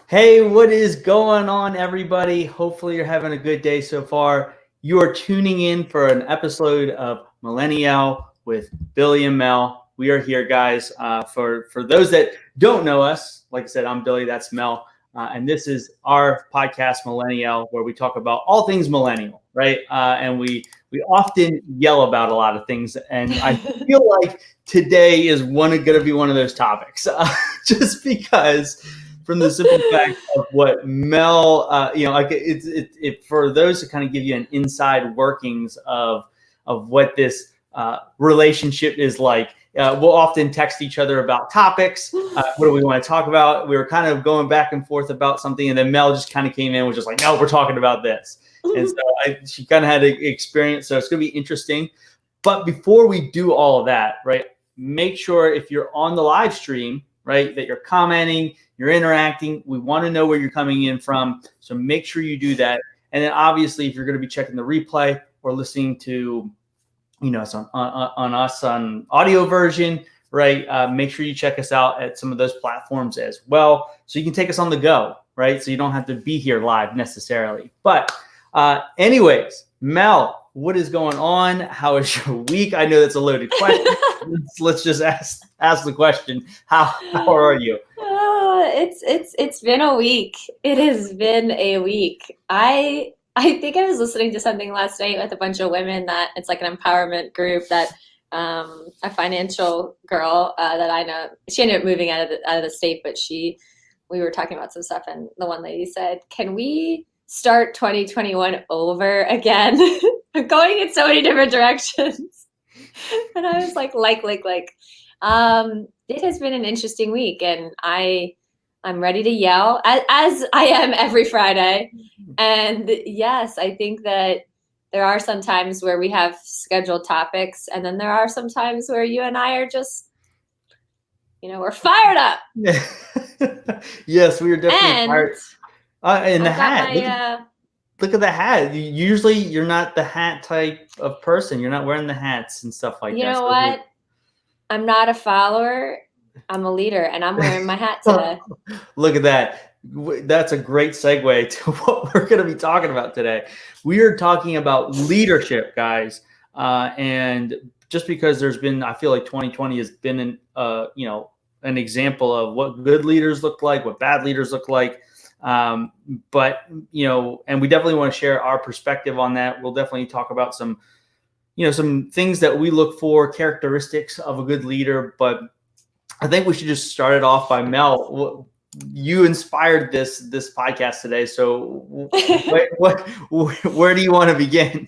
Hey, what is going on, everybody? Hopefully, you're having a good day so far. You are tuning in for an episode of MillenniYell with Billy and Mel. We are here, guys. For those that don't know us, like I said, I'm Billy. That's Mel, and this is our podcast, MillenniYell, where we talk about all things millennial, right? And we often yell about a lot of things, and I feel like today is going to be one of those topics, just because from the simple fact of what Mel, like for those to kind of give you an inside workings of what this relationship is like. We'll often text each other about topics. What do we want to talk about? We were kind of going back and forth about something, and then Mel just kind of came in and was just like, "No, we're talking about this." And so she kind of had an experience. So it's going to be interesting. But before we do all of that, right, make sure if you're on the live stream, right, that you're commenting, you're interacting. We want to know where you're coming in from. So make sure you do that. And then obviously, if you're going to be checking the replay or listening to, us on us on audio version, right, make sure you check us out at some of those platforms as well. So you can take us on the go, right? So you don't have to be here live necessarily. But anyways, Mel, what is going on? How is your week? I know that's a loaded question. Let's just ask the question. How are you? It's been a week. It has been a week. I think I was listening to something last night with a bunch of women that it's like an empowerment group that a financial girl that I know, she ended up moving out of the state, but we were talking about some stuff, and the one lady said, "Can we start 2021 over again?" I'm going in so many different directions. And I was like. It has been an interesting week, and I'm ready to yell as I am every Friday. And yes, I think that there are some times where we have scheduled topics, and then there are some times where you and I are just, we're fired up. Yes, we are definitely fired. And the I've got hat. Look at the hat. Usually you're not the hat type of person. You're not wearing the hats and stuff like that. You know what? I'm not a follower. I'm a leader, and I'm wearing my hat today. Look at that. That's a great segue to what we're going to be talking about today. We are talking about leadership, guys. And just because I feel like 2020 has been an example of what good leaders look like, what bad leaders look like. And we definitely want to share our perspective on that. We'll definitely talk about some things that we look for, characteristics of a good leader. But I think we should just start it off by Mel. You inspired this podcast today. So where do you want to begin?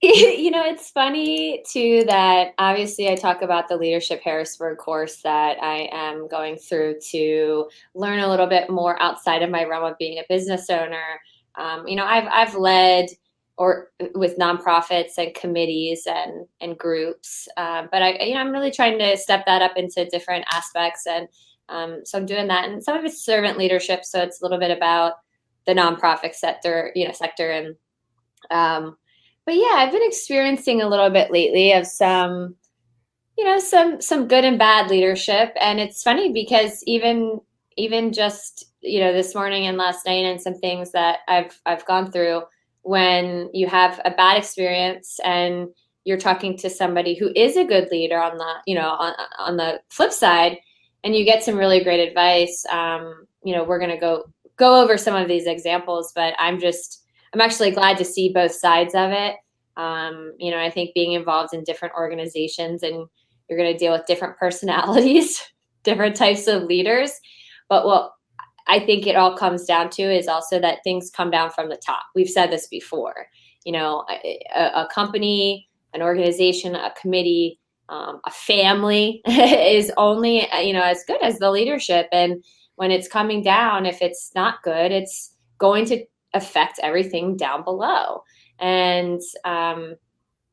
It's funny too that obviously I talk about the Leadership Harrisburg course that I am going through to learn a little bit more outside of my realm of being a business owner. I've led with nonprofits and committees and groups, but I'm really trying to step that up into different aspects, and so I'm doing that. And some of it's servant leadership, so it's a little bit about the nonprofit sector, and but yeah, I've been experiencing a little bit lately of some good and bad leadership. And it's funny because even just, this morning and last night and some things that I've gone through, when you have a bad experience and you're talking to somebody who is a good leader on on the flip side, and you get some really great advice, we're going to go over some of these examples, but I'm actually glad to see both sides of it. I think being involved in different organizations, and you're going to deal with different personalities, different types of leaders. But what I think it all comes down to is also that things come down from the top. We've said this before, a company, an organization, a committee, a family is only, as good as the leadership. And when it's coming down, if it's not good, it's going to affect everything down below. And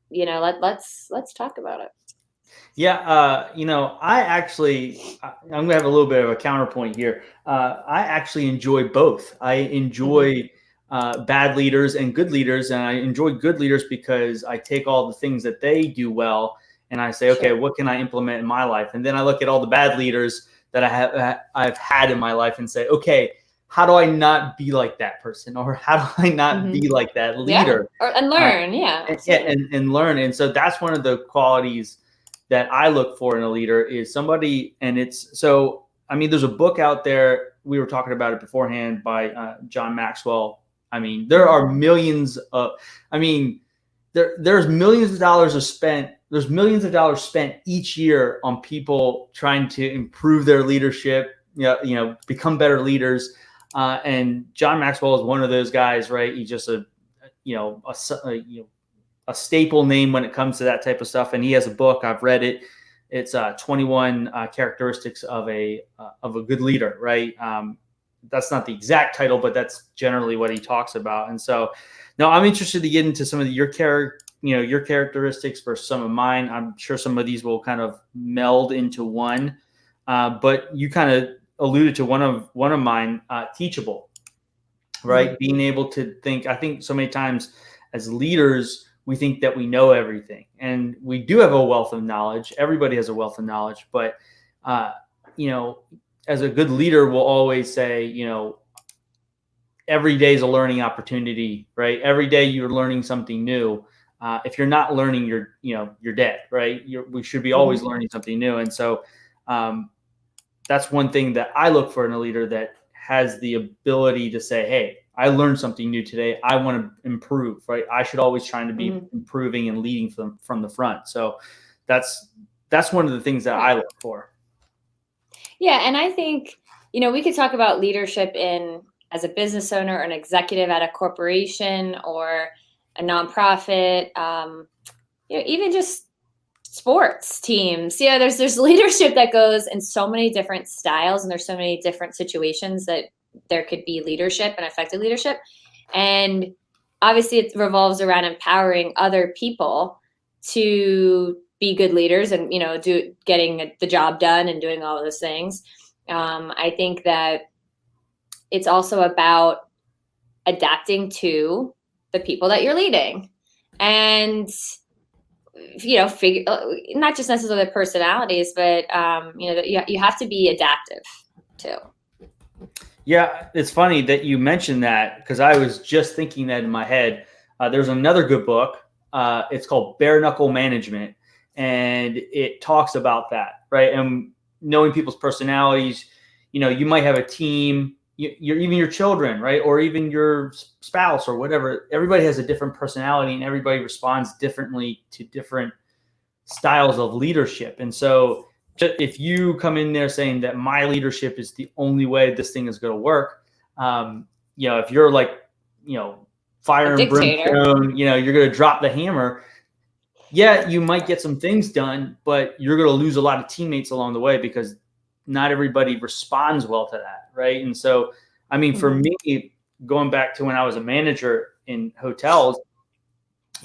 let's talk about it. Yeah, I'm gonna have a little bit of a counterpoint here. I actually enjoy both. I enjoy bad leaders and good leaders, and I enjoy good leaders because I take all the things that they do well and I say, okay, what can I implement in my life? And then I look at all the bad leaders that I've had in my life and say, okay, how do I not be like that person, or how do I not be like that leader? And learn. Yeah, absolutely. And learn. And so that's one of the qualities that I look for in a leader, is somebody. And it's so, I mean, there's a book out there, we were talking about it beforehand, by John Maxwell. I mean, there are millions of, I mean, there's millions of dollars spent. There's millions of dollars spent each year on people trying to improve their leadership, become better leaders. And John Maxwell is one of those guys, right? He's just a staple name when it comes to that type of stuff. And he has a book. I've read it. It's 21 characteristics of a good leader, right? That's not the exact title, but that's generally what he talks about. And so, now I'm interested to get into some of your characteristics versus some of mine. I'm sure some of these will kind of meld into one. But you kind of alluded to one of mine, teachable, right? Being able to think. I think so many times as leaders, we think that we know everything, and we do have a wealth of knowledge. Everybody has a wealth of knowledge, but as a good leader, we'll always say, every day is a learning opportunity, right? Every day you're learning something new. If you're not learning, you're dead, right? We should be always learning something new. And so that's one thing that I look for in a leader, that has the ability to say, hey, I learned something new today. I want to improve, right? I should always try to be improving and leading from the front. So that's one of the things that I look for. Yeah. And I think, we could talk about leadership as a business owner or an executive at a corporation or a nonprofit, even just sports teams. There's leadership that goes in so many different styles, and there's so many different situations that there could be leadership and effective leadership. And obviously it revolves around empowering other people to be good leaders and, getting the job done and doing all of those things. I think that it's also about adapting to the people that you're leading, and figure, not just necessarily the personalities, but you have to be adaptive too. Yeah, it's funny that you mentioned that, because I was just thinking that in my head. There's another good book. It's called Bare Knuckle Management, and it talks about that, right? And knowing people's personalities. You might have a team, even your children, right? Or even your spouse or whatever. Everybody has a different personality, and everybody responds differently to different styles of leadership. And so if you come in there saying that my leadership is the only way this thing is going to work, if you're like, fire and brimstone, you're going to drop the hammer. Yeah, you might get some things done, but you're going to lose a lot of teammates along the way, because not everybody responds well to that, right? And so, I mean, for me, going back to when I was a manager in hotels,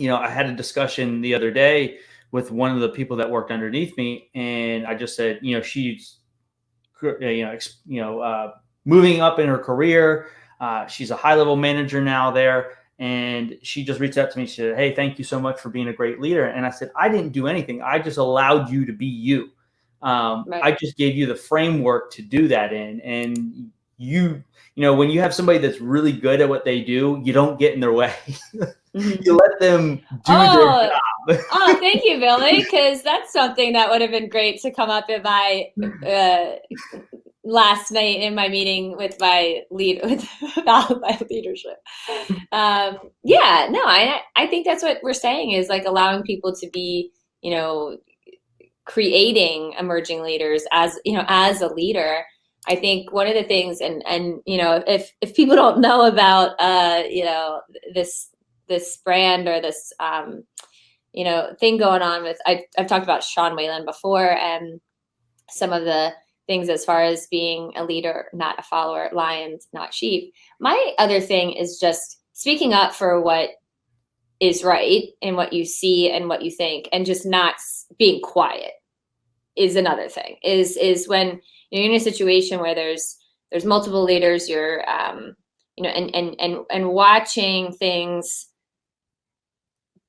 I had a discussion the other day with one of the people that worked underneath me, and I just said, she's, moving up in her career. She's a high-level manager now there, and she just reached out to me. She said, "Hey, thank you so much for being a great leader." And I said, "I didn't do anything. I just allowed you to be you. Right. I just gave you the framework to do that in. And when you have somebody that's really good at what they do, you don't get in their way. You let them do their job." Oh, thank you, Billy, because that's something that would have been great to come up in my last night in my meeting with my about my leadership. I think that's what we're saying, is like allowing people to be, creating emerging leaders as a leader. I think one of the things, and if people don't know about this brand or this thing going on with, I've talked about Sean Whalen before, and some of the things as far as being a leader, not a follower, lions, not sheep. My other thing is just speaking up for what is right and what you see and what you think, and just not being quiet is another thing. Is when you're in a situation where there's multiple leaders, you're and watching things,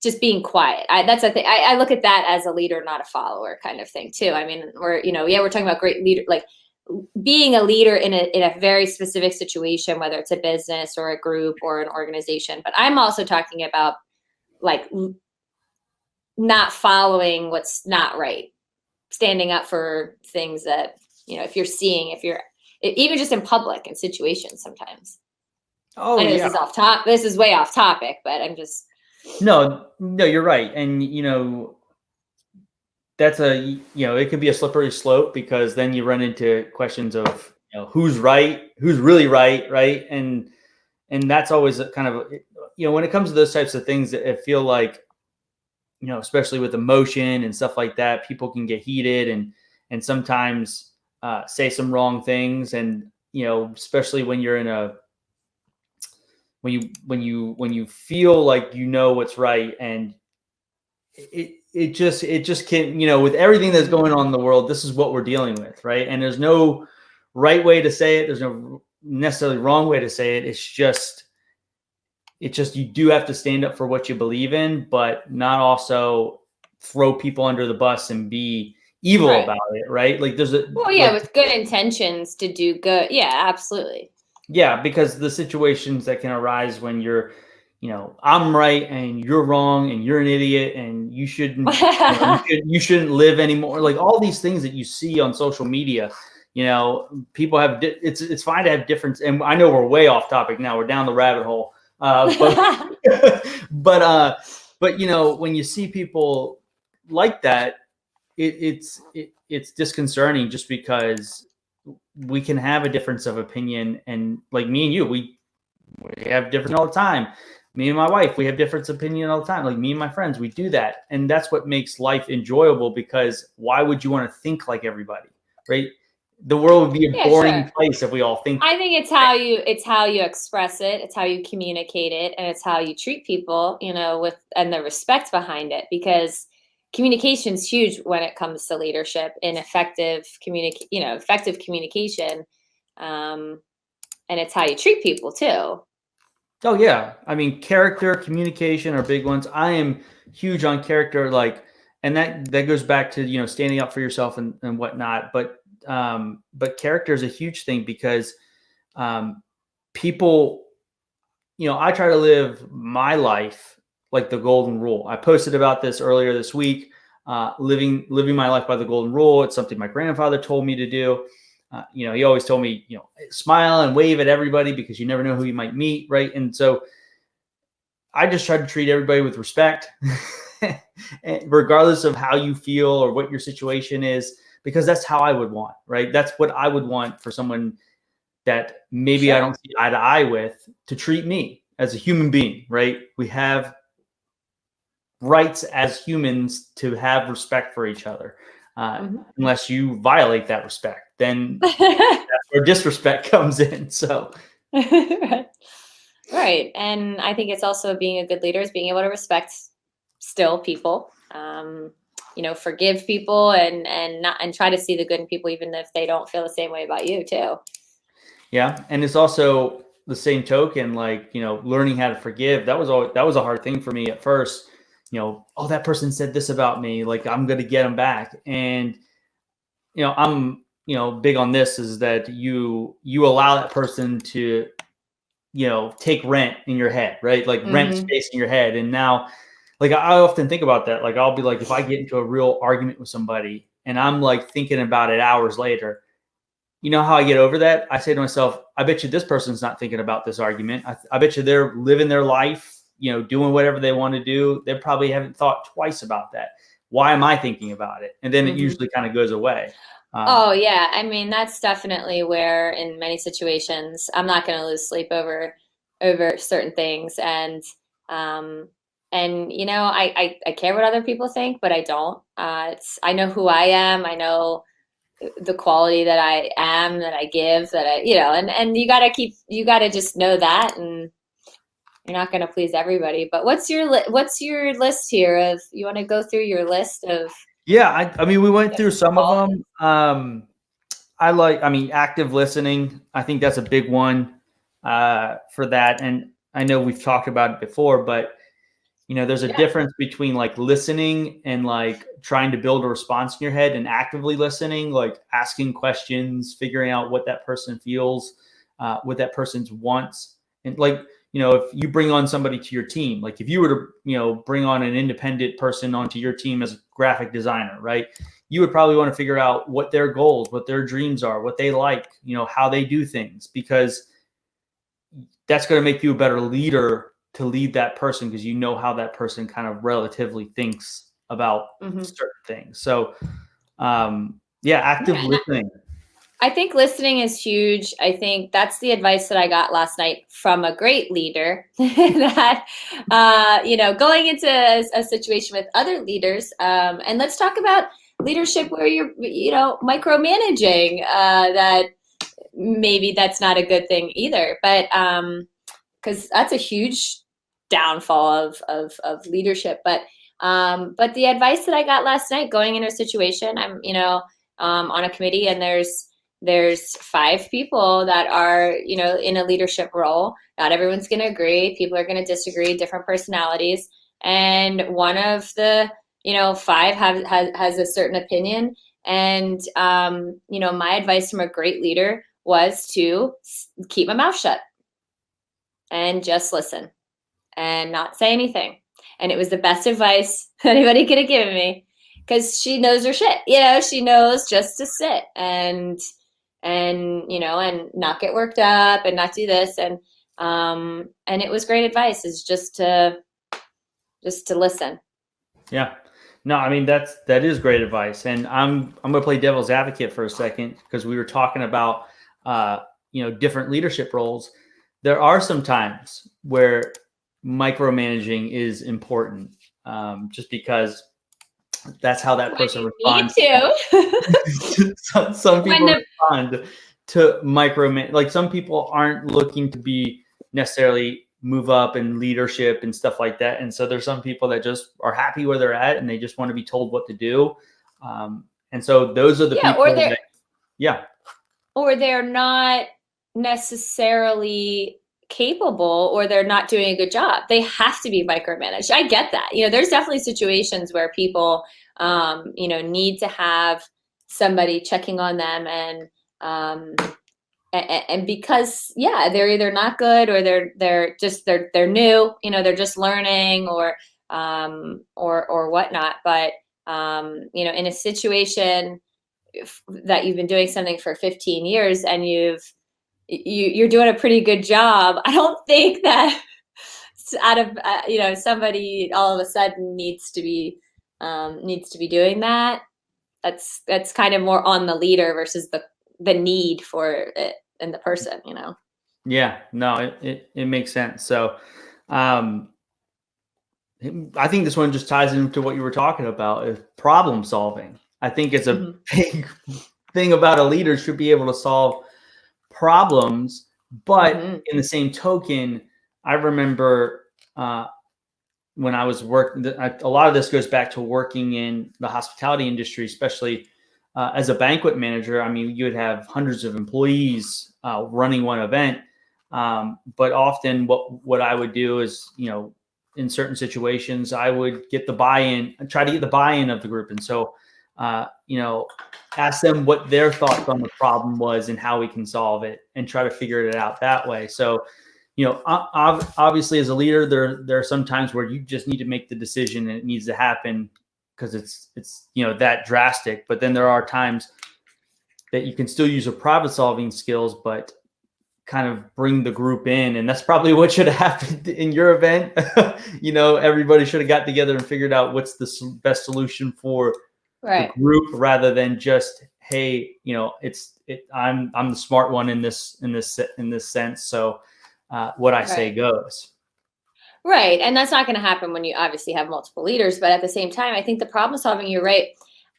just being quiet. That's a thing. I look at that as a leader, not a follower kind of thing too. I mean, we're talking about great leader, like being a leader in a very specific situation, whether it's a business or a group or an organization. But I'm also talking about like not following what's not right, standing up for things that, if you're even just in public in situations sometimes. Oh I know yeah. this is way off topic, but I'm just. No, you're right. And that's it could be a slippery slope, because then you run into questions of, who's right, who's really right, right? And that's always a kind of, when it comes to those types of things, I feel like, especially with emotion and stuff like that, people can get heated and sometimes say some wrong things. And, especially when you're in a, when you feel like what's right, and it just can't, with everything that's going on in the world, this is what we're dealing with, right? And there's no right way to say it. There's no necessarily wrong way to say it. It's just you do have to stand up for what you believe in, but not also throw people under the bus and be evil Right. about it, right? Like With good intentions to do good. Yeah, absolutely. Yeah, because the situations that can arise when you're, I'm right and you're wrong and you're an idiot and you shouldn't, you shouldn't live anymore. Like all these things that you see on social media, people have, it's fine to have difference. And I know we're way off topic now. We're down the rabbit hole. But when you see people like that, it's disconcerting, just because we can have a difference of opinion. And like me and you, we have different all the time. Me and my wife, we have different opinion all the time. Like me and my friends, we do that. And that's what makes life enjoyable, because why would you want to think like everybody, right? The world would be a boring place if we all think. I think it's how you express it, it's how you communicate it, and it's how you treat people, and the respect behind it, because communication is huge when it comes to leadership and effective communication. And it's how you treat people too. Oh yeah. I mean, character, communication are big ones. I am huge on character, and that goes back to, standing up for yourself and whatnot. But character is a huge thing, because people, I try to live my life like the golden rule. I posted about this earlier this week, living my life by the golden rule. It's something my grandfather told me to do. He always told me, smile and wave at everybody, because you never know who you might meet, right? And so I just try to treat everybody with respect, regardless of how you feel or what your situation is, because that's how I would want, right? That's what I would want for someone that maybe I don't see eye to eye with, to treat me as a human being, right? We have rights as humans to have respect for each other. Unless you violate that respect, then that's where disrespect comes in. So, right. And I think it's also, being a good leader is being able to respect still people, forgive people, and try to see the good in people, even if they don't feel the same way about you too. Yeah. And it's also the same token, learning how to forgive. That was a hard thing for me at first. Oh, that person said this about me, like I'm going to get them back. And, I'm, big on this, is that you allow that person to, take rent in your head, right? Like rent space in your head. And now, I often think about that. Like, I'll be like, if I get into a real argument with somebody and I'm like thinking about it hours later, you know how I get over that? I say to myself, I bet you this person's not thinking about this argument. I bet you they're living their life, doing whatever they want to do. They probably haven't thought twice about that. Why am I thinking about it? And then it usually kind of goes away. Oh yeah. I mean, that's definitely where, in many situations, I'm not going to lose sleep over certain things. And, I care what other people think, but I don't. I know who I am. I know the quality that I am, that I give, that and you gotta just know that, and you're not going to please everybody. But what's your list here of, you want to go through your list of? Yeah. I mean, we went through some of them. Active listening. I think that's a big one for that. And I know we've talked about it before, but There's a difference between like listening and like trying to build a response in your head, and actively listening, like asking questions, figuring out what that person feels, what that person's wants. And like, if you bring on somebody to your team, like if you were to, bring on an independent person onto your team as a graphic designer, right? You would probably want to figure out what their goals, what their dreams are, what they like, how they do things, because that's going to make you a better leader to lead that person, because how that person kind of relatively thinks about certain things. So, active listening. I think listening is huge. I think that's the advice that I got last night from a great leader that, going into a situation with other leaders. And let's talk about leadership where you're, micromanaging, that maybe that's not a good thing either. But because that's a huge downfall of leadership. But the advice that I got last night going into a situation, I'm on a committee, and there's 5 people that are in a leadership role. Not everyone's going to agree. People are going to disagree. Different personalities, and one of the 5 has a certain opinion. And my advice from a great leader was to keep my mouth shut and just listen and not say anything. And it was the best advice anybody could have given me, because she knows her shit. She knows just to sit and not get worked up and not do this. And it was great advice, is just to listen. Yeah. No, I mean, that is great advice. And I'm going to play devil's advocate for a second, because we were talking about, different leadership roles. There are some times where micromanaging is important, just because that's how that person responds. Some people respond to micromanage. Like, some people aren't looking to be necessarily move up in leadership and stuff like that. And so there's some people that just are happy where they're at, and they just want to be told what to do. And so those are the people or they're not necessarily capable, or they're not doing a good job. They have to be micromanaged. I get that. There's definitely situations where people need to have somebody checking on them, and because they're either not good, or they're new, they're just learning, or whatnot. But in a situation that you've been doing something for 15 years and you're doing a pretty good job, I don't think that out of somebody all of a sudden needs to be doing that. That's kind of more on the leader versus the need for it in the person. Yeah, no, it makes sense. So I think this one just ties into what you were talking about, is problem solving. I think it's a big thing about a leader, should be able to solve problems. But in the same token, I remember when I was working, a lot of this goes back to working in the hospitality industry, especially as a banquet manager. I mean, you would have hundreds of employees running one event. But often what I would do is, in certain situations, I would get the buy-in, try to get the buy-in of the group. And so, ask them what their thoughts on the problem was and how we can solve it, and try to figure it out that way. So, obviously as a leader, there are some times where you just need to make the decision, and it needs to happen because it's that drastic. But then there are times that you can still use your problem solving skills, but kind of bring the group in. And that's probably what should have happened in your event. Everybody should have got together and figured out what's the best solution for the group, rather than just, hey, I'm the smart one in this sense. So what I say goes. Right. And that's not going to happen when you obviously have multiple leaders. But at the same time, I think the problem solving, you're right.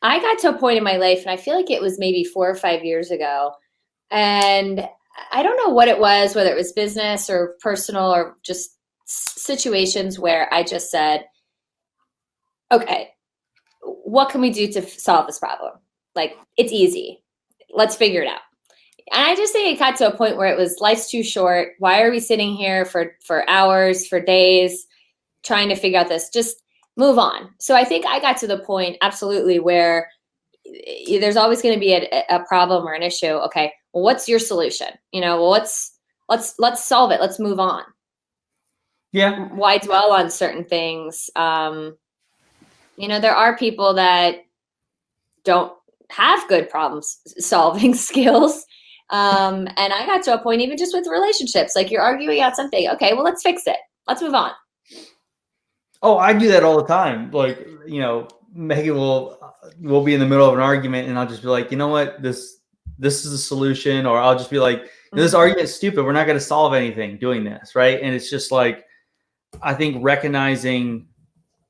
I got to a point in my life, and I feel like it was maybe 4 or 5 years ago. And I don't know what it was, whether it was business or personal or just situations, where I just said, okay, what can we do to solve this problem? Like, it's easy. Let's figure it out. And I just think it got to a point where it was, life's too short. Why are we sitting here for hours, for days, trying to figure out this, just move on. So I think I got to the point absolutely where there's always going to be a problem or an issue. Okay, well, what's your solution? Well, let's solve it. Let's move on. Yeah. Why dwell on certain things? There are people that don't have good problem solving skills. And I got to a point, even just with relationships, like you're arguing out something. Okay, well, let's fix it. Let's move on. Oh, I do that all the time. Like, Megan we'll be in the middle of an argument and I'll just be like, you know what, this is a solution. Or I'll just be like, this argument is stupid. We're not going to solve anything doing this. Right. And it's just like, I think recognizing,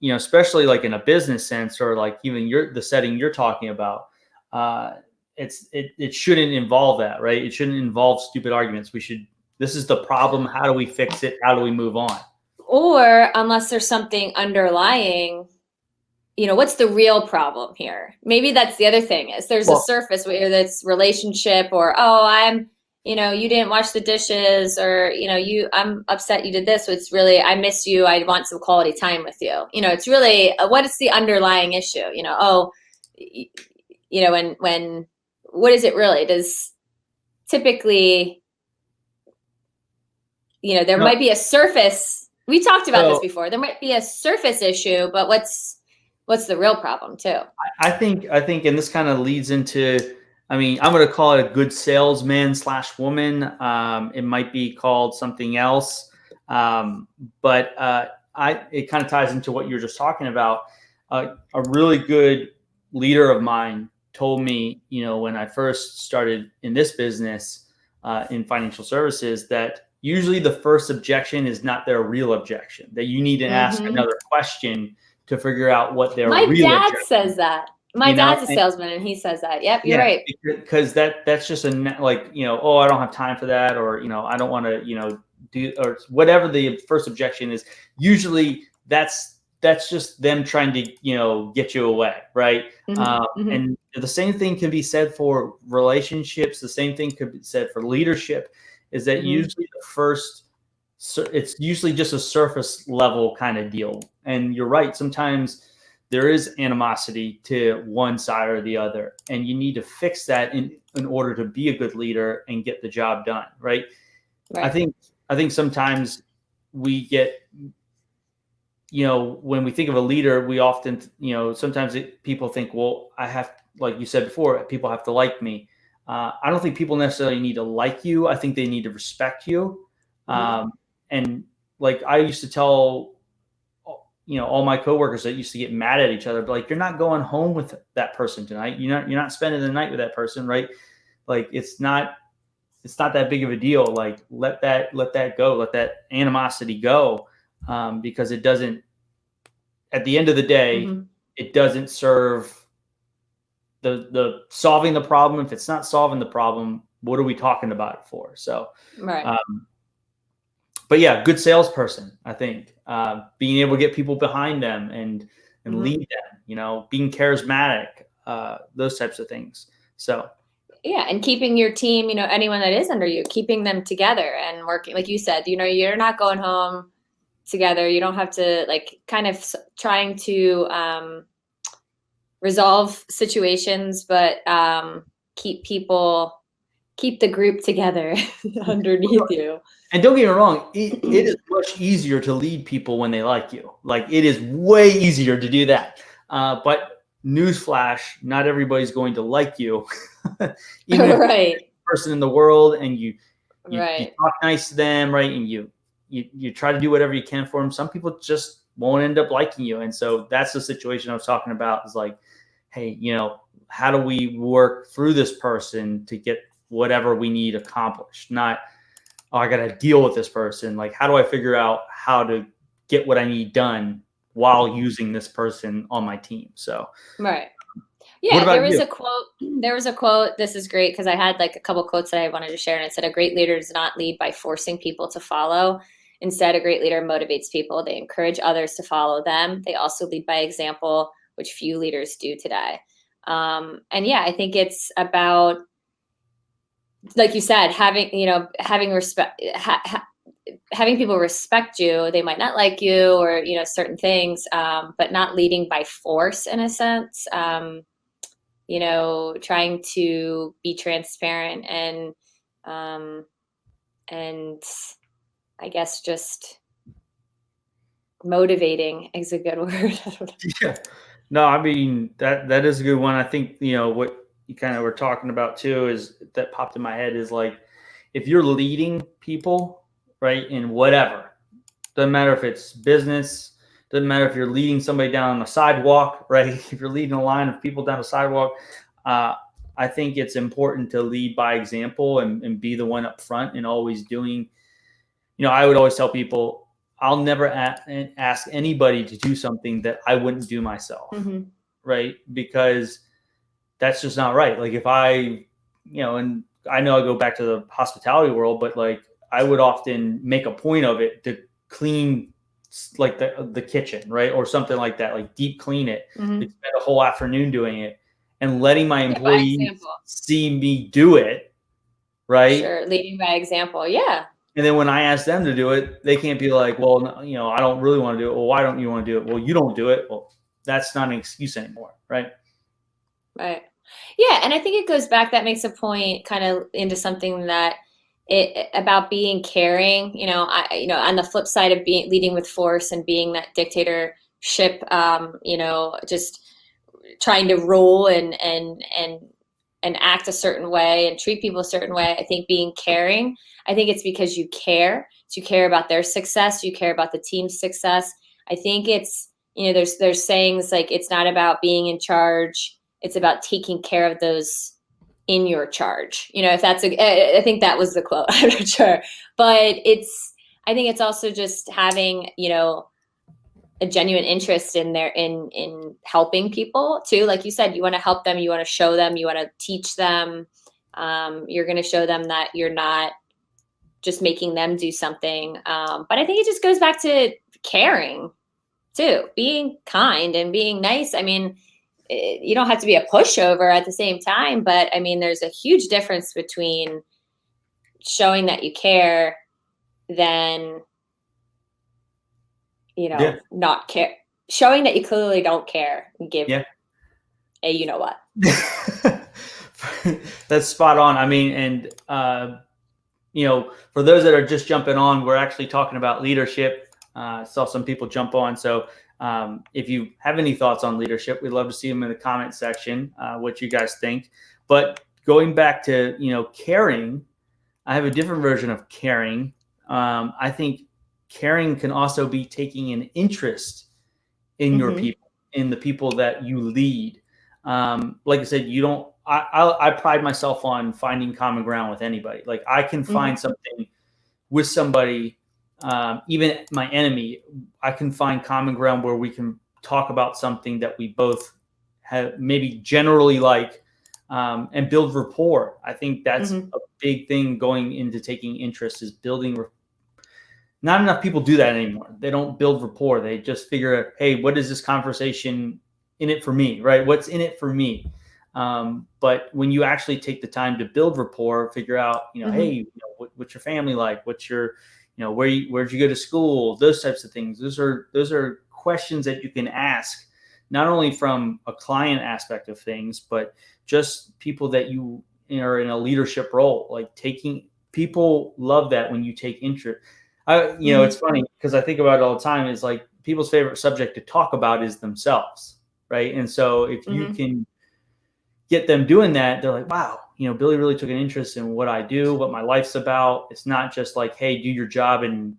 especially like in a business sense, or like even the setting you're talking about, it shouldn't involve that, right? It shouldn't involve stupid arguments. This is the problem. How do we fix it? How do we move on? Or unless there's something underlying, what's the real problem here? Maybe that's the other thing, is there's a surface where that's relationship, or, you didn't wash the dishes, or, I'm upset you did this. So it's really, I miss you. I want some quality time with you. It's really, what is the underlying issue? When what is it really? Does typically, there might be a surface. We talked about this before. There might be a surface issue, but what's the real problem too? I think, and this kind of leads into, I'm going to call it a good salesman / woman. It might be called something else. But it kind of ties into what you were just talking about. A really good leader of mine told me, when I first started in this business, in financial services, that usually the first objection is not their real objection, that you need to ask another question to figure out what their real objection is. My dad says that. My dad's a salesman, and he says that. Yep, you're right. Because that's just I don't have time for that, or, I don't want to, do, or whatever the first objection is. Usually that's just them trying to, get you away. Right. And the same thing can be said for relationships. The same thing could be said for leadership, is that usually it's usually just a surface level kind of deal. And you're right. Sometimes there is animosity to one side or the other, and you need to fix that in order to be a good leader and get the job done. Right. I think sometimes we get, when we think of a leader, we often, sometimes people think, well, like you said before, people have to like me. I don't think people necessarily need to like you. I think they need to respect you. And like I used to tell, all my coworkers that used to get mad at each other, but like, you're not going home with that person tonight. You're not spending the night with that person, right? Like it's not that big of a deal. Like let that go, let that animosity go, because it doesn't. At the end of the day, it doesn't serve the solving the problem. If it's not solving the problem, what are we talking about it for? So, right. But yeah, good salesperson, I think, being able to get people behind them and lead them, being charismatic, those types of things. So, yeah. And keeping your team, anyone that is under you, keeping them together and working, like you said, you're not going home together. You don't have to kind of trying to, resolve situations, but, keep the group together underneath you. And don't get me wrong, it is much easier to lead people when they like you. Like it is way easier to do that. But newsflash, not everybody's going to like you. Even if right. you're the person in the world, and you right. talk nice to them, right? And you try to do whatever you can for them. Some people just won't end up liking you. And so that's the situation I was talking about, is like, hey, how do we work through this person to get whatever we need accomplished? Not, oh, I got to deal with this person. Like, how do I figure out how to get what I need done while using this person on my team? So, right. Yeah, there was a quote. This is great, because I had a couple quotes that I wanted to share, and it said, a great leader does not lead by forcing people to follow. Instead, a great leader motivates people. They encourage others to follow them. They also lead by example, which few leaders do today. And yeah, I think it's about, like you said, having respect, having people respect you. They might not like you or, certain things, but not leading by force in a sense. Trying to be transparent and I guess just motivating is a good word. I don't know. Yeah. No, I mean that is a good one. I think what you kind of were talking about too is that popped in my head is like if you're leading people, right, in whatever, doesn't matter if it's business, doesn't matter if you're leading somebody down a sidewalk, right? If you're leading a line of people down a sidewalk, uh, I think it's important to lead by example and be the one up front and always doing. I would always tell people, I'll never ask anybody to do something that I wouldn't do myself, Mm-hmm. right? Because that's just not right. Like if and I know I go back to the hospitality world, but like I would often make a point of it to clean like the kitchen, right? Or something like that, like deep clean it. Mm-hmm. Like spend a whole afternoon doing it and letting my Yeah, by employees example. see me do it, right? Sure, leading by example. Yeah. And then when I ask them to do it, they can't be like, well, no, I don't really want to do it. Well, why don't you want to do it? Well, you don't do it. Well, that's not an excuse anymore, right? Right. Yeah, and I think it goes back. That makes a point, kind of into something that about being caring. On the flip side of being leading with force and being that dictatorship. Just trying to rule and act a certain way and treat people a certain way. I think being caring. I think it's because you care. So you care about their success. You care about the team's success. I think it's there's sayings like it's not about being in charge. It's about taking care of those in your charge. If that's I think that was the quote. I'm not sure, but I think it's also just having a genuine interest in in helping people too. Like you said, you want to help them, you want to show them, you want to teach them. You're going to show them that you're not just making them do something. But I think it just goes back to caring too, being kind and being nice. I mean, you don't have to be a pushover at the same time, but I mean, there's a huge difference between showing that you care than Yeah. not care, showing that you clearly don't care and give Yeah. a what. That's spot on. I mean, and for those that are just jumping on, we're actually talking about leadership. Saw some people jump on. So if you have any thoughts on leadership, we'd love to see them in the comment section, what you guys think. But going back to, caring, I have a different version of caring. I think caring can also be taking an interest in your people, in the people that you lead. Like I said, I pride myself on finding common ground with anybody. Like I can find something with somebody, even my enemy, I can find common ground where we can talk about something that we both have maybe generally like, and build rapport. I think that's a big thing going into taking interest is building. Not enough people do that anymore. They don't build rapport. They just figure out, hey, what is this conversation in it for me, right? What's in it for me? But when you actually take the time to build rapport, figure out, hey, what's your family like? What's your, where'd you go to school? Those types of things. Those are questions that you can ask, not only from a client aspect of things, but just people that you are in a leadership role. Like people love that when you take interest. It's funny because I think about it all the time. Is like people's favorite subject to talk about is themselves, right? And so if you can get them doing that, they're like, wow, Billy really took an interest in what I do, what my life's about. It's not just like, hey, do your job and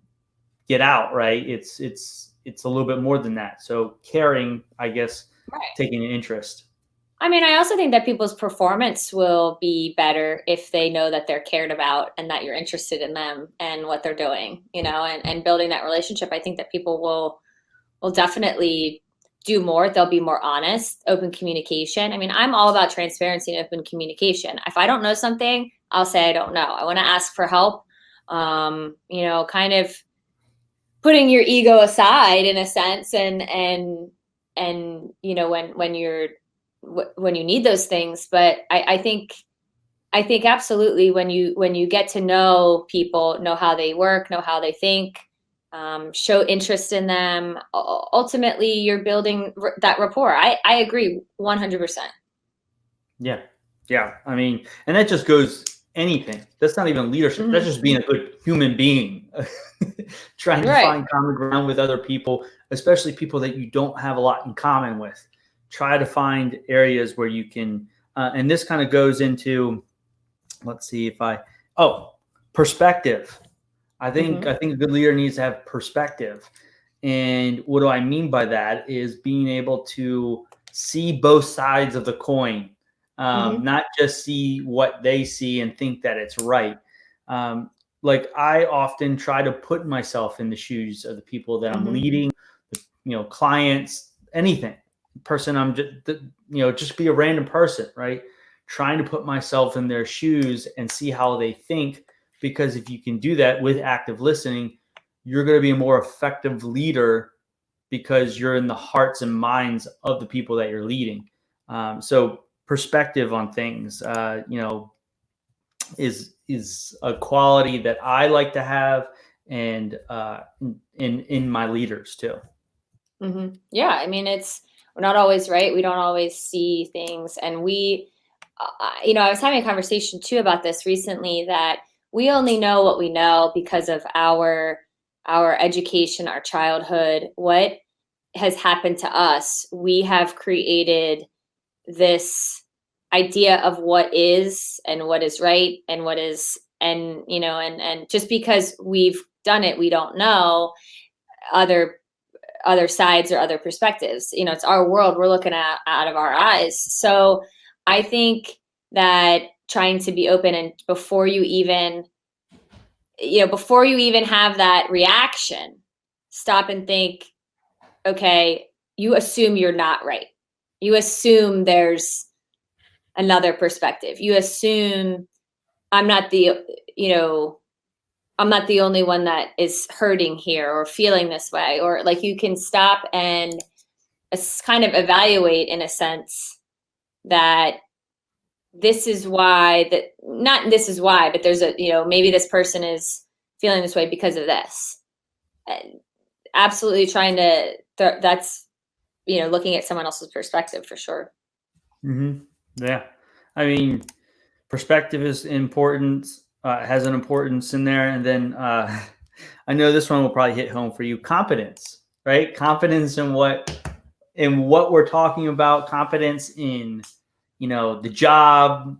get out, right? It's a little bit more than that. So caring, I guess, taking an interest. I mean, I also think that people's performance will be better if they know that they're cared about and that you're interested in them and what they're doing, and building that relationship. I think that people will definitely do more. They'll be more honest, open communication. I mean, I'm all about transparency and open communication. If I don't know something, I'll say I don't know. I want to ask for help. Kind of putting your ego aside in a sense, and when you need those things. But I think I think absolutely when you get to know people, know how they work, know how they think, show interest in them, ultimately you're building that rapport. I agree 100%. Yeah. Yeah. I mean, and that just goes anything. That's not even leadership. That's Hmm. just being a good human being, trying to Right. find common ground with other people, especially people that you don't have a lot in common with. Try to find areas where you can, and this kind of goes into, let's see if perspective. Hmm. I think a good leader needs to have perspective. And what do I mean by that is being able to see both sides of the coin, Hmm. not just see what they see and think that it's right. Um, like I often try to put myself in the shoes of the people that I'm Hmm. leading, clients, anything, person I'm just, just be a random person, right? Trying to put myself in their shoes and see how they think, because if you can do that with active listening, you're going to be a more effective leader because you're in the hearts and minds of the people that you're leading. So perspective on things, is a quality that I like to have, and in my leaders too. Hmm. Yeah, I mean, we're not always right. We don't always see things, and I was having a conversation too about this recently, that we only know what we know because of our education, our childhood, what has happened to us. We have created this idea of what is and what is right and what is, and just because we've done it, we don't know other sides or other perspectives. It's our world we're looking at out of our eyes. So I think that trying to be open, and before you even have that reaction, stop and think, okay, you assume you're not right. You assume there's another perspective. You assume I'm not the, you know, I'm not the only one that is hurting here or feeling this way, or like you can stop and kind of evaluate, in a sense, that this is why, that not this is why, but there's maybe this person is feeling this way because of this. And absolutely trying to, that's, looking at someone else's perspective for sure. Mm-hmm. Yeah. I mean, perspective is important, has an importance in there. And then I know this one will probably hit home for you. Competence, right? Competence in what we're talking about, competence in, the job,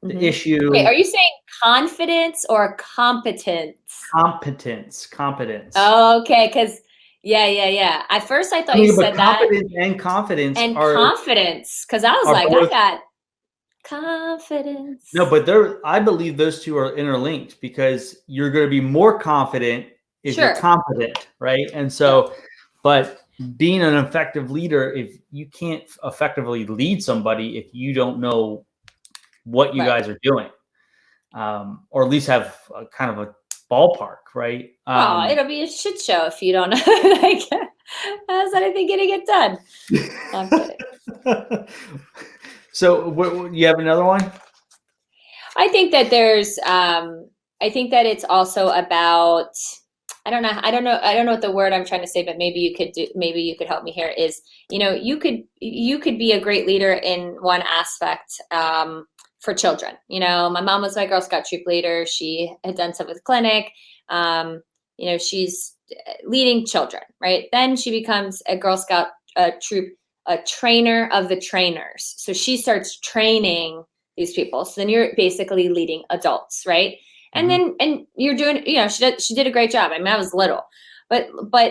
the Hmm. Wait, issue. are you saying confidence or competence? Competence. Okay, because yeah. At first, I I thought you mean, but said that, competence and confidence and are confidence, because I was are like, I both. got No, confidence. but I believe those two are interlinked, because you're going to be more confident if you're Sure. competent, right? And Yep. so, but being an effective leader, if you can't effectively lead somebody if you don't know what you Right. guys are doing, or at least have a kind of a ballpark, right? Oh, it'll be a shit show if you don't know. Like, how's anything gonna get done? I'm kidding. So, you have another one? I think that I think that it's also about, I don't know what the word I'm trying to say, but maybe you could help me here. Is, you could be a great leader in one aspect, for children. My mom was my Girl Scout troop leader. She had done stuff with clinic. She's leading children, right? Then she becomes a Girl Scout troop, a trainer of the trainers. So she starts training these people. So then you're basically leading adults, right? And Mhm. then, and you're doing, she did a great job. I mean, I was little, but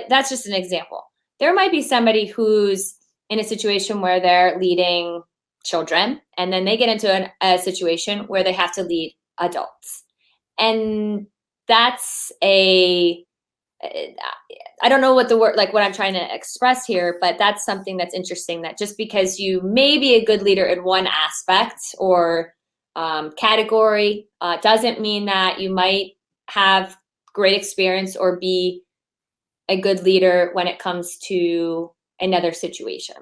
that's just an example. There might be somebody who's in a situation where they're leading children, and then they get into a situation where they have to lead adults, and that's I don't know what the word, like what I'm trying to express here, but that's something that's interesting, that just because you may be a good leader in one aspect or category, doesn't mean that you might have great experience or be a good leader when it comes to another situation.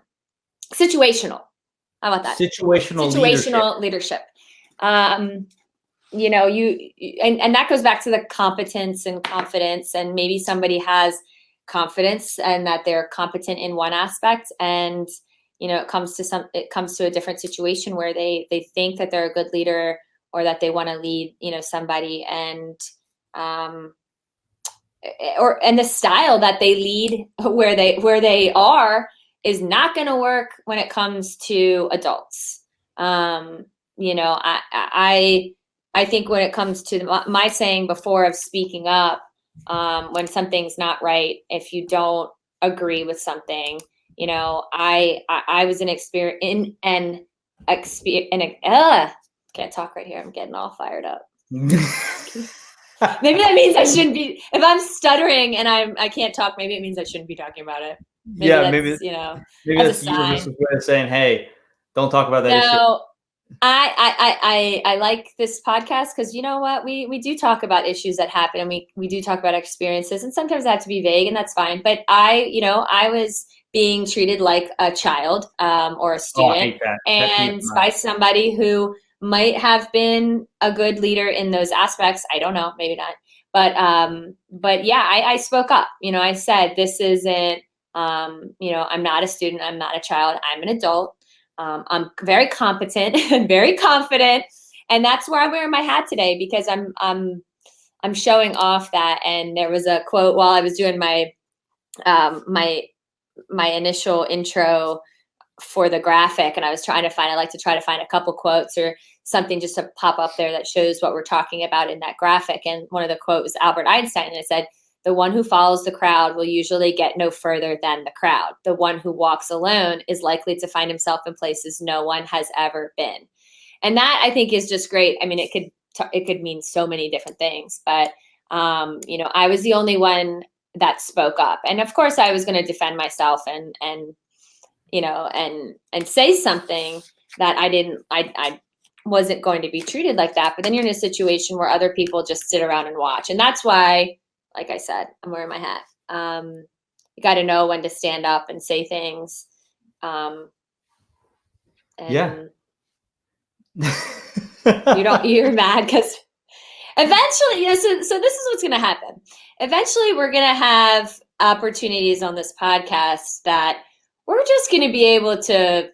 Situational. How about that? Situational leadership. Situational leadership. you know, and that goes back to the competence and confidence, and maybe somebody has confidence and that they're competent in one aspect, and you know, it comes to a different situation where they think that they're a good leader, or that they want to lead, you know, somebody, and and the style that they lead where they are is not going to work when it comes to adults. You know, I think when it comes to my saying before of speaking up, when something's not right, if you don't agree with something, you know, I was can't talk right here. I'm getting all fired up. Maybe that means I shouldn't be, if I'm stuttering and I can't talk, maybe it means I shouldn't be talking about it. Maybe you know, maybe that's the universal way of saying, hey, don't talk about that issue. I like this podcast because, you know what, we do talk about issues that happen, and we do talk about experiences, and sometimes that have to be vague, and that's fine. But I was being treated like a child, or a student, I hate that. And by somebody who might have been a good leader in those aspects. I don't know, maybe not. But yeah, I spoke up. You know, I said, this isn't, you know, I'm not a student, I'm not a child, I'm an adult. I'm very competent and very confident, and that's where I'm wearing my hat today, because I'm showing off that. And there was a quote while I was doing my my initial intro for the graphic, and I like to try to find a couple quotes or something just to pop up there that shows what we're talking about in that graphic. And one of the quotes was Albert Einstein, and it said, "The one who follows the crowd will usually get no further than the crowd. The one who walks alone is likely to find himself in places no one has ever been." And that, I think, is just great. I mean, it could mean so many different things, but you know, I was the only one that spoke up, and of course, I was going to defend myself and you know, and say something that I wasn't going to be treated like that. But then you're in a situation where other people just sit around and watch, and that's why, like I said, I'm wearing my hat. You got to know when to stand up and say things. Yeah. You're mad because eventually, you know, so this is what's going to happen. Eventually, we're going to have opportunities on this podcast that we're just going to be able to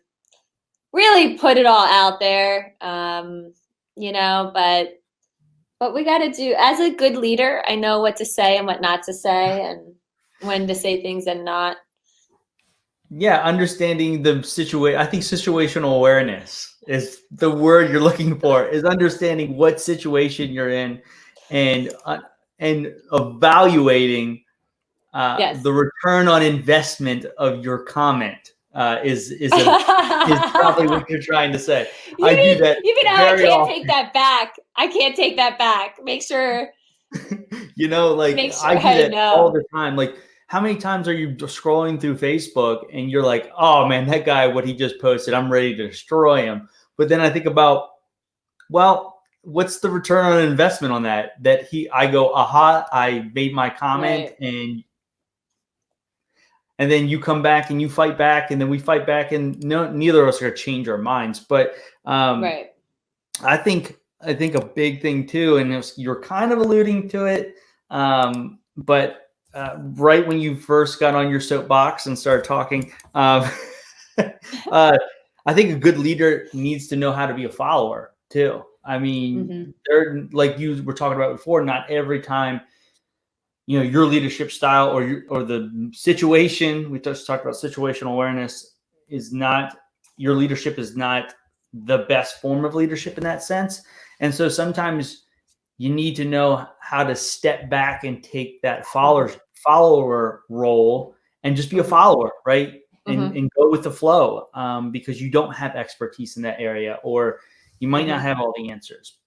really put it all out there, you know, but we got to do, as a good leader, I know what to say and what not to say, and when to say things and not. Yeah, understanding the situation. I think situational awareness is the word you're looking for, is understanding what situation you're in, and evaluating Yes. the return on investment of your comment is probably what you're trying to say. I do that very often. Take that back. I can't take that back. Make sure. You know, like, I do that all the time. Like, how many times are you scrolling through Facebook and you're like, oh man, that guy, what he just posted, I'm ready to destroy him. But then I think about, well, what's the return on investment on that? I go, aha, I made my comment, right. And then you come back and you fight back, and then we fight back, and neither of us are going to change our minds. But right. I think a big thing too, and you're kind of alluding to it, but right when you first got on your soapbox and started talking, I think a good leader needs to know how to be a follower too. I mean, they're, like you were talking about before, not every time, you know, your leadership style or the situation, we just talked about situational awareness, is not, your leadership is not the best form of leadership in that sense. And so sometimes you need to know how to step back and take that follower role and just be a follower, right? And go with the flow, because you don't have expertise in that area, or you might not have all the answers,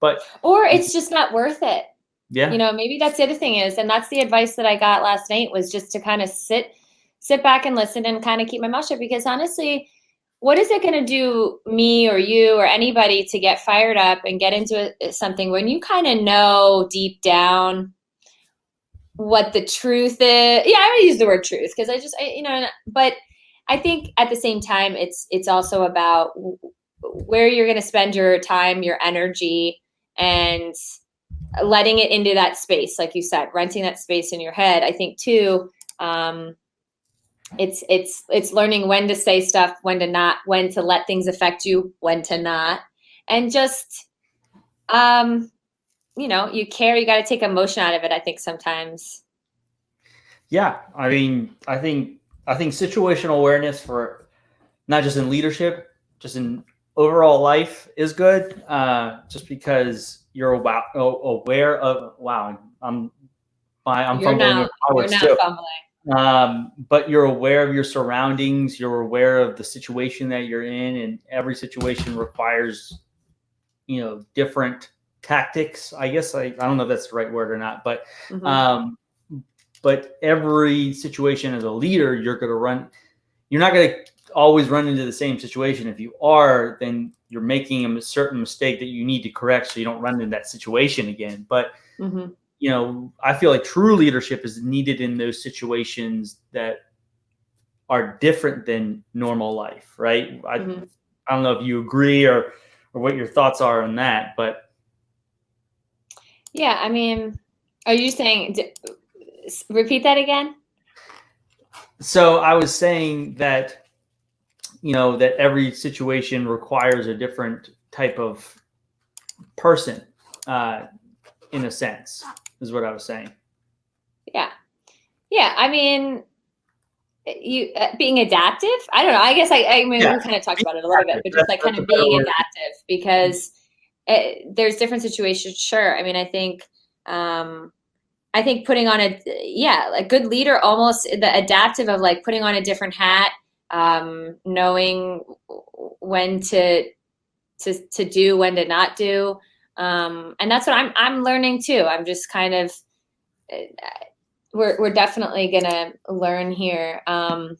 or it's just not worth it. Yeah. You know, maybe that's the other thing is, and that's the advice that I got last night, was just to kind of sit back and listen and kind of keep my mouth shut, because honestly, what is it going to do me or you or anybody to get fired up and get into something when you kind of know deep down what the truth is? Yeah, I would use the word truth because you know, but I think at the same time, it's also about where you're going to spend your time, your energy, and letting it into that space, like you said, renting that space in your head. I think too, it's learning when to say stuff, when to not, when to let things affect you, when to not, and just you know, you got to take emotion out of it, I think sometimes. Yeah, I mean, I think situational awareness for not just in leadership, just in overall life is good. Just because you're aware of I'm You're fumbling not with my you're words not too. fumbling. But you're aware of your surroundings. You're aware of the situation that you're in, and every situation requires, different tactics. I guess I don't know if that's the right word or not, but Mm-hmm. but every situation as a leader, you're not going to always run into the same situation. If you are, then you're making a certain mistake that you need to correct so you don't run into that situation again. But Mm-hmm. I feel like true leadership is needed in those situations that are different than normal life, right? Mm-hmm. I don't know if you agree or what your thoughts are on that, but Yeah, I mean, are you saying, repeat that again? so I was saying that that every situation requires a different type of person, uh, in a sense, is what I was saying. Yeah. Yeah, I mean, you being adaptive. I don't know. I guess I mean, Yeah, we kind of talked about it a little bit, but just like kind that's a of better being word. adaptive, because there's different situations. Sure. I mean, I think putting on a good leader, almost the adaptive of like putting on a different hat, knowing when to do, when to not do. And that's what I'm learning too. I'm just kind of, we're definitely gonna learn here. And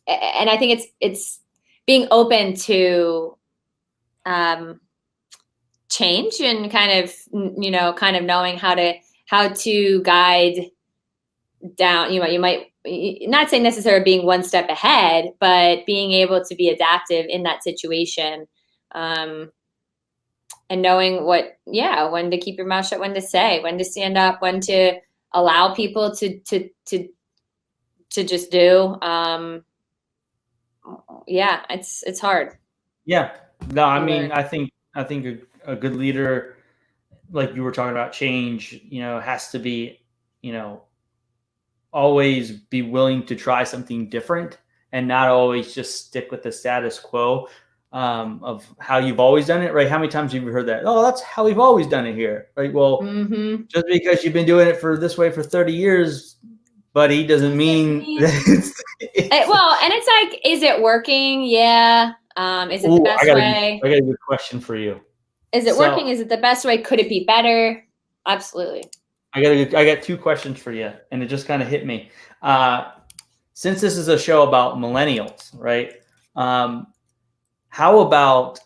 I think it's being open to change, and kind of knowing how to guide down. You might not say necessarily being one step ahead, but being able to be adaptive in that situation, um, and knowing when to keep your mouth shut, when to say, when to stand up, when to allow people to just do. Yeah, it's hard Yeah. No, I to mean, learn. I think a good leader, like you were talking about change, has to be, you know, always be willing to try something different and not always just stick with the status quo, of how you've always done it, right? How many times have you heard that? Oh, that's how we've always done it here, right? Well, Mm-hmm. just because you've been doing it for this way for 30 years, buddy, doesn't Doesn't mean mean that well, and it's like, is it working? Yeah. Is it the Oh, best way? I got a good question for you. Is it So working? Is it the best way? Could it be better? Absolutely. I got two questions for you, and it just kind of hit me. Uh, since this is a show about millennials, right? Um, how about,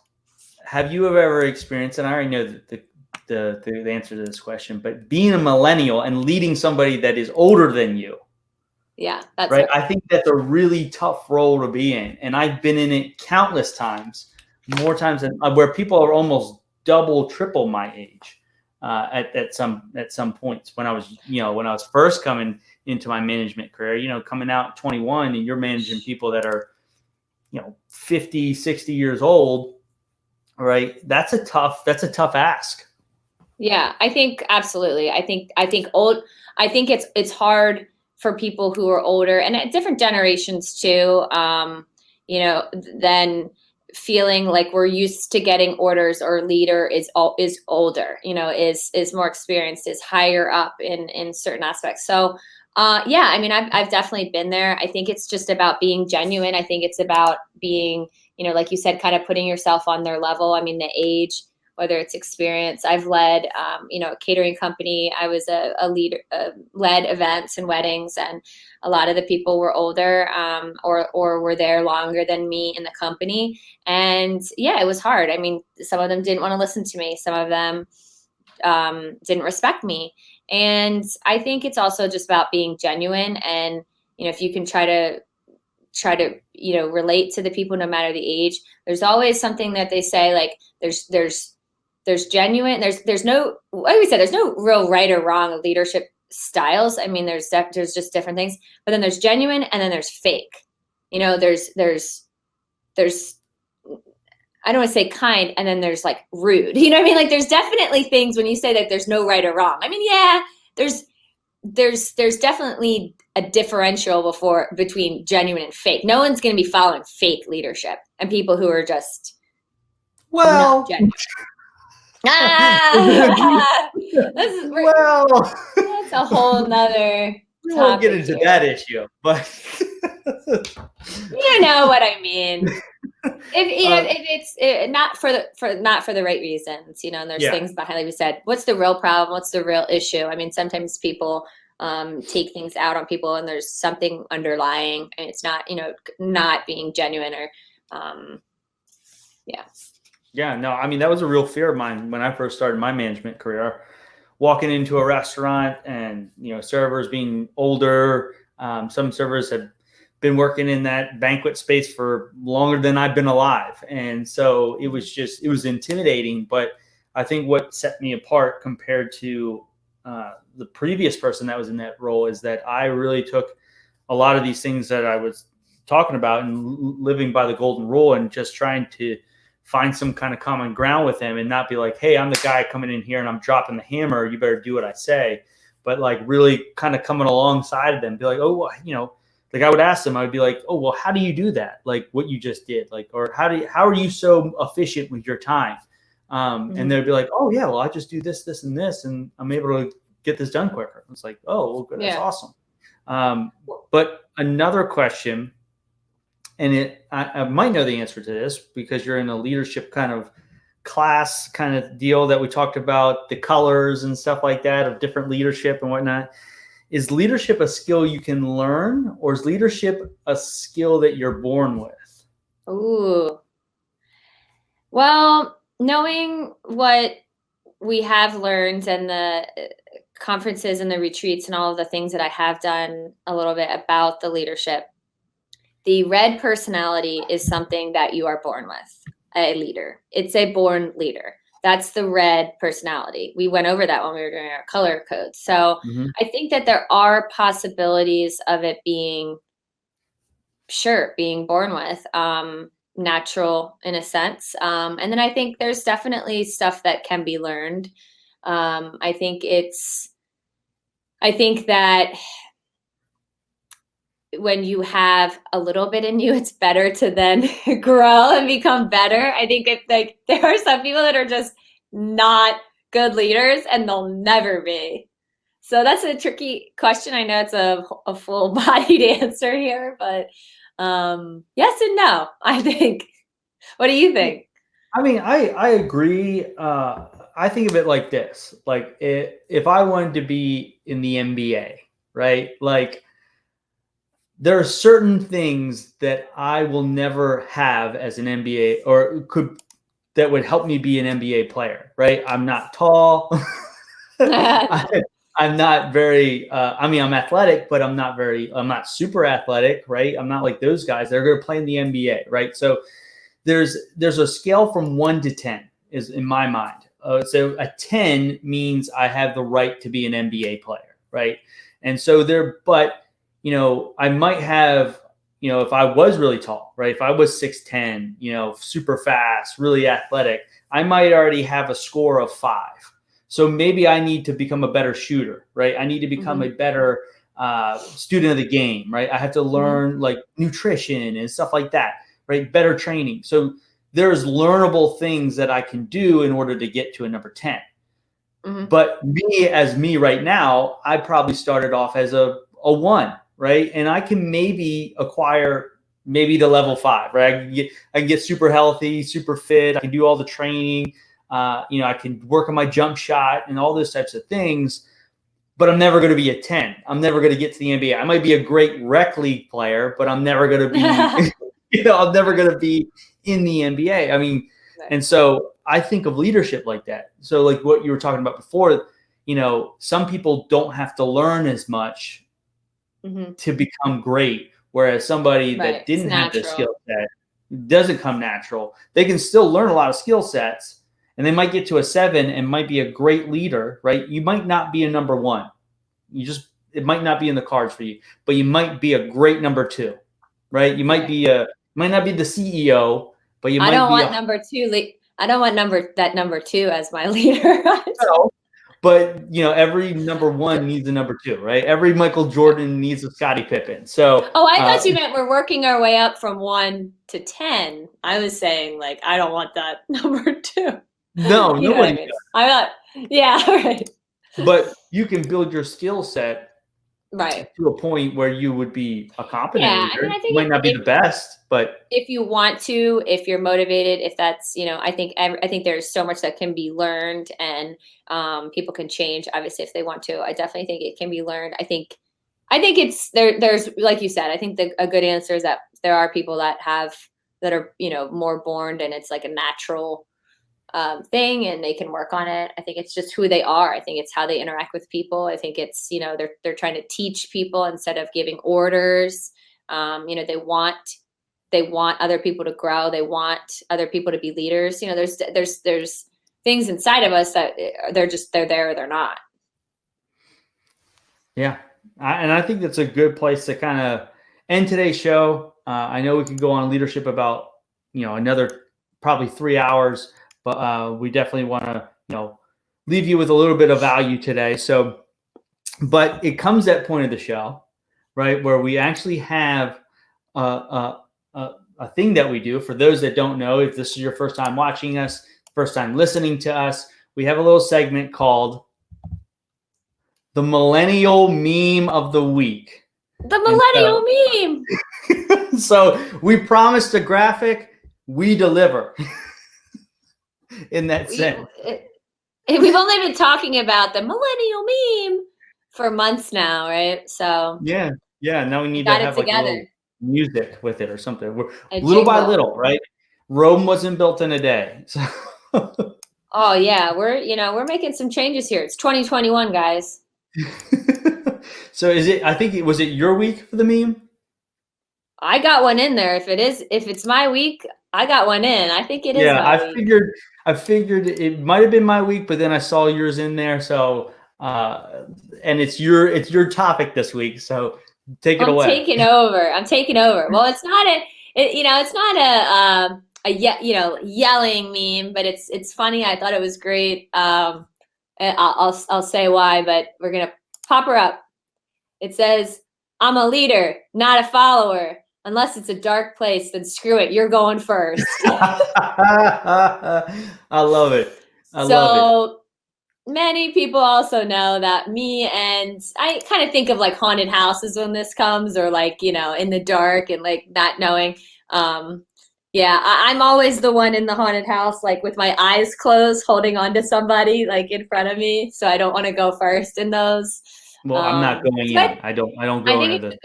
have you ever experienced? And I already know the answer to this question, but being a millennial and leading somebody that is older than you, Yeah, that's right? hard. I think that's a really tough role to be in, and I've been in it countless times, more times than where people are almost double, triple my age. At some points when I was when I was first coming into my management career, coming out at 21, and you're managing people that are 50, 60 years old, right? That's a tough ask. Yeah, I think absolutely. I think it's hard for people who are older, and at different generations too. Then feeling like we're used to getting orders, or leader is older, is more experienced, is higher up in certain aspects. So yeah, I mean, I've definitely been there. I think it's just about being genuine. I think it's about being, like you said, kind of putting yourself on their level. I mean, the age, whether it's experience. I've led, a catering company. I was a leader, led events and weddings, and a lot of the people were older, or were there longer than me in the company. And yeah, it was hard. I mean, some of them didn't want to listen to me. Some of them didn't respect me. And I think it's also just about being genuine. And if you can try to try to, relate to the people no matter the age. There's always something that they say, like there's genuine, there's no, like we said, there's no real right or wrong leadership styles. I mean, there's just different things, but then there's genuine and then there's fake. There's I don't want to say kind, and then there's like rude. You know what I mean? Like there's definitely things when you say that there's no right or wrong. I mean, yeah, there's definitely a differential between genuine and fake. No one's going to be following fake leadership and people who are just not genuine. That's a whole nother. We won't get into that issue, but you know what I mean. If it's not for the right reasons, and there's things behind, like we said, what's the real problem? What's the real issue? I mean, sometimes people take things out on people and there's something underlying and it's not, not being genuine or, yeah. Yeah, no, I mean, that was a real fear of mine when I first started my management career, walking into a restaurant and, servers being older. Some servers have been working in that banquet space for longer than I've been alive. And so it was intimidating. But I think what set me apart compared to the previous person that was in that role is that I really took a lot of these things that I was talking about and living by the golden rule and just trying to find some kind of common ground with them and not be like, hey, I'm the guy coming in here and I'm dropping the hammer. You better do what I say. But like really kind of coming alongside of them, be like, oh, like I would ask them, I would be like, oh, well, how do you do that? Like what you just did, like, or how are you so efficient with your time? And they'd be like, oh yeah, well, I just do this, this, and this, and I'm able to get this done quicker. It's like, oh, well, good. That's awesome. But another question, and I might know the answer to this because you're in a leadership kind of class kind of deal that we talked about, the colors and stuff like that of different leadership and whatnot. Is leadership a skill you can learn, or is leadership a skill that you're born with? Ooh. Well, knowing what we have learned and the conferences and the retreats and all of the things that I have done a little bit about the leadership, the red personality is something that you are born with, a leader. It's a born leader. That's the red personality. We went over that when we were doing our color code. So I think that there are possibilities of it being born with, natural in a sense. And then I think there's definitely stuff that can be learned. I think that when you have a little bit in you, it's better to then grow and become better. I think there are some people that are just not good leaders and they'll never be. So that's a tricky question. I know it's a full-bodied answer here, but yes and no, I think. What do you think? I mean, I agree. I think of it like this. Like if I wanted to be in the NBA, right? Like there are certain things that I will never have as an NBA that would help me be an NBA player, right? I'm not tall. I'm not very, I'm athletic, but I'm not super athletic, right? I'm not like those guys that are going to play in the NBA, right? So there's a scale from 1 to 10 is in my mind. So a 10 means I have the right to be an NBA player, right? And so I might have, if I was really tall, right? If I was 6'10", super fast, really athletic, I might already have a score of 5. So maybe I need to become a better shooter, right? I need to become a better student of the game, right? I have to learn like nutrition and stuff like that, right? Better training. So there's learnable things that I can do in order to get to a number 10. But me right now, I probably started off as a 1, right? And I can maybe acquire the level 5, right? I can get super healthy, super fit. I can do all the training. I can work on my jump shot and all those types of things, but I'm never going to be a 10. I'm never going to get to the NBA. I might be a great rec league player, but I'm never going to be, I'm never going to be in the NBA. I mean, and so I think of leadership like that. So like what you were talking about before, some people don't have to learn as much to become great, Whereas somebody Right. that didn't have this Natural. skill set doesn't come natural. They can still learn a lot of skill sets, and they might get to a 7 and might be a great leader, right? You might not be a number 1. It might not be in the cards for you, but you might be a great number 2, right? You might Right. might not be the CEO, but you I might don't be want number 2. I don't want number 2 as my leader. but every number 1 needs a number 2, right? Every Michael Jordan needs a Scottie Pippen. So, Oh, I thought you meant we're working our way up from 1 to 10. I was saying, like, I don't want that number 2. no, You know what I nobody mean? does. I'm not. Yeah, right. But you can build your skill set Right. to a point where you would be a competent Yeah, I leader. mean, I You think might not be the best, but if you want to, if you're motivated, if that's, I think there's so much that can be learned, and people can change, obviously, if they want to. I definitely think it can be learned. I think it's there's, like you said, I think a good answer is that there are people that are, more born, and it's like a natural thing, and they can work on it. I think it's just who they are. I think it's how they interact with people. I think it's, they're trying to teach people instead of giving orders. They want other people to grow. They want other people to be leaders. There's things inside of us that they're there or they're not. yeah. And I think that's a good place to kind of end today's show. I know we can go on leadership about, another probably 3 hours, but we definitely want to, leave you with a little bit of value today. So, but it comes that point of the show, right, where we actually have a thing that we do. For those that don't know, if this is your first time watching us, first time listening to us, we have a little segment called the Millennial Meme of the Week. The Millennial Meme. So we promised a graphic, we deliver. In that sense. We've only been talking about the Millennial Meme for months now, right? So yeah. Now we need to have like a little music with it or something. We're little by little, right? Rome wasn't built in a day. So. Oh yeah, we're making some changes here. It's 2021, guys. So was it your week for the meme? I got one in there. If it's my week, I got one in. I think it is my week. I figured it might have been my week, but then I saw yours in there. So and it's your topic this week. So take it away. I'm taking over. Well, it's not a yelling meme, but it's funny. I thought it was great. I'll say why, but we're gonna pop her up. It says, "I'm a leader, not a follower. Unless it's a dark place, then screw it. You're going first." I love it. So many people also know that me, and I kind of think of like haunted houses when this comes, or like, in the dark and like not knowing. Yeah, I'm always the one in the haunted house, like with my eyes closed, holding on to somebody like in front of me. So I don't want to go first in those. Well, I'm not going in. I don't go into this.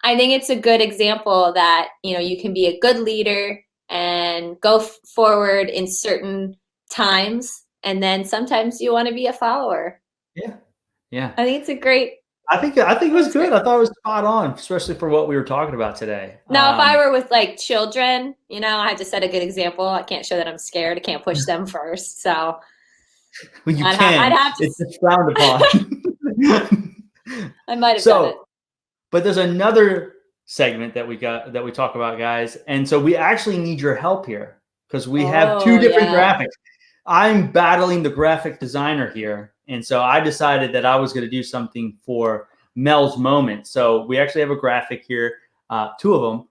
I think it's a good example that, you can be a good leader and go forward in certain times. And then sometimes you want to be a follower. Yeah. I think it's a great. I think it was good. I thought it was spot on, especially for what we were talking about today. Now, if I were with like children, I had to set a good example. I can't show that I'm scared. I can't push them first. So well, you can. I'd have to. It's just frowned upon. I might have done it. But there's another segment that we talk about, guys. And so we actually need your help here because we have two different graphics. I'm battling the graphic designer here. And so I decided that I was going to do something for Mel's moment. So we actually have a graphic here, 2 of them.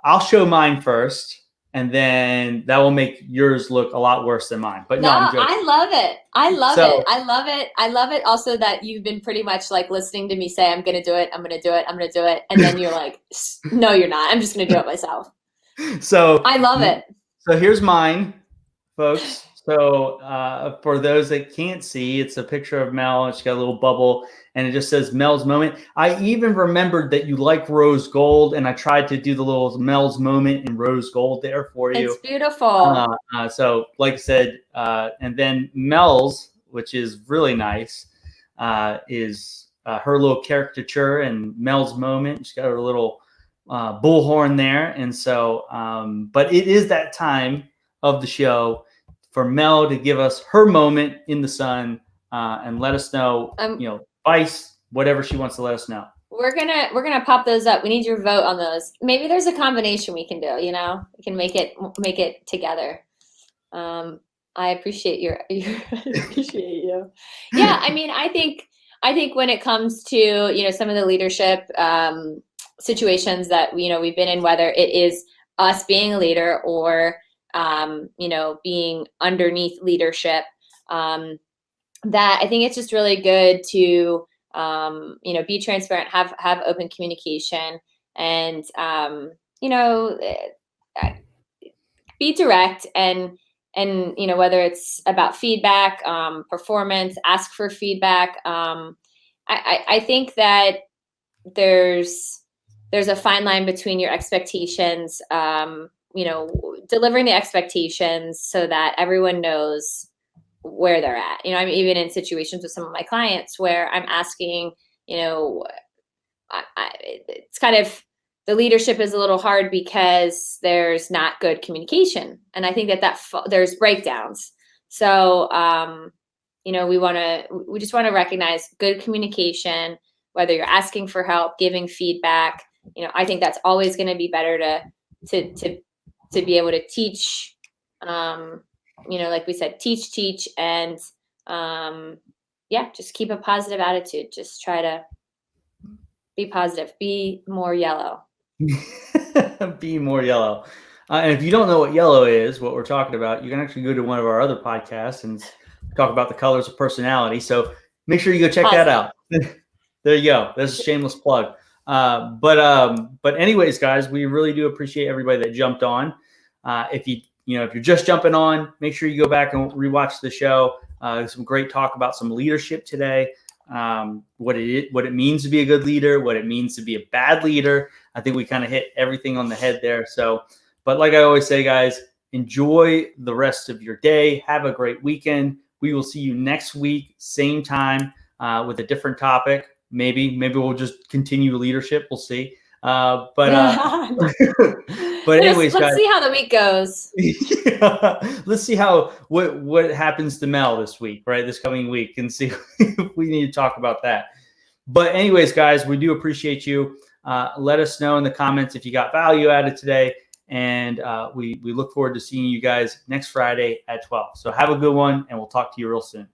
I'll show mine first, and then that will make yours look a lot worse than mine. But no, I'm joking. I love it. I love it also that you've been pretty much like listening to me say, I'm going to do it. I'm going to do it. I'm going to do it. And then you're like, no, you're not. I'm just going to do it myself. So I love it. So here's mine, folks. So for those that can't see, it's a picture of Mel. She's got a little bubble, and it just says Mel's moment. I even remembered that you like rose gold, and I tried to do the little Mel's moment in rose gold there for you. It's beautiful. So like I said, and then Mel's, which is really nice, is her little caricature and Mel's moment. She's got her little bullhorn there. And so, but it is that time of the show for Mel to give us her moment in the sun and let us know, advice, whatever she wants to let us know. We're gonna pop those up. We need your vote on those. Maybe there's a combination we can do. We can make it together. I appreciate I appreciate you. Yeah, I mean, I think when it comes to some of the leadership situations that we've been in, whether it is us being a leader or being underneath leadership, that I think it's just really good to be transparent, have open communication, and be direct, and whether it's about feedback, performance, ask for feedback. I think that there's a fine line between your expectations, delivering the expectations so that everyone knows where they're at. I'm even in situations with some of my clients where I'm asking, it's kind of, the leadership is a little hard because there's not good communication. And I think that there's breakdowns. So, we just want to recognize good communication, whether you're asking for help, giving feedback. I think that's always going to be better to be able to teach, like we said, teach, and just keep a positive attitude. Just try to be positive, be more yellow. Be more yellow. And if you don't know what yellow is, what we're talking about, you can actually go to one of our other podcasts and talk about the colors of personality. So make sure you go check that out. There you go. There's a shameless plug. But anyways, guys, we really do appreciate everybody that jumped on. If you're just jumping on, make sure you go back and rewatch the show. Some great talk about some leadership today. What it means to be a good leader, what it means to be a bad leader. I think we kind of hit everything on the head there. So, but like I always say, guys, enjoy the rest of your day. Have a great weekend. We will see you next week, same time, with a different topic. Maybe we'll just continue leadership. We'll see. But anyways, let's see how the week goes. Let's see what happens to Mel this week, right? This coming week, and see if we need to talk about that. But anyways, guys, we do appreciate you. Let us know in the comments if you got value out of today, and we look forward to seeing you guys next Friday at 12. So have a good one, and we'll talk to you real soon.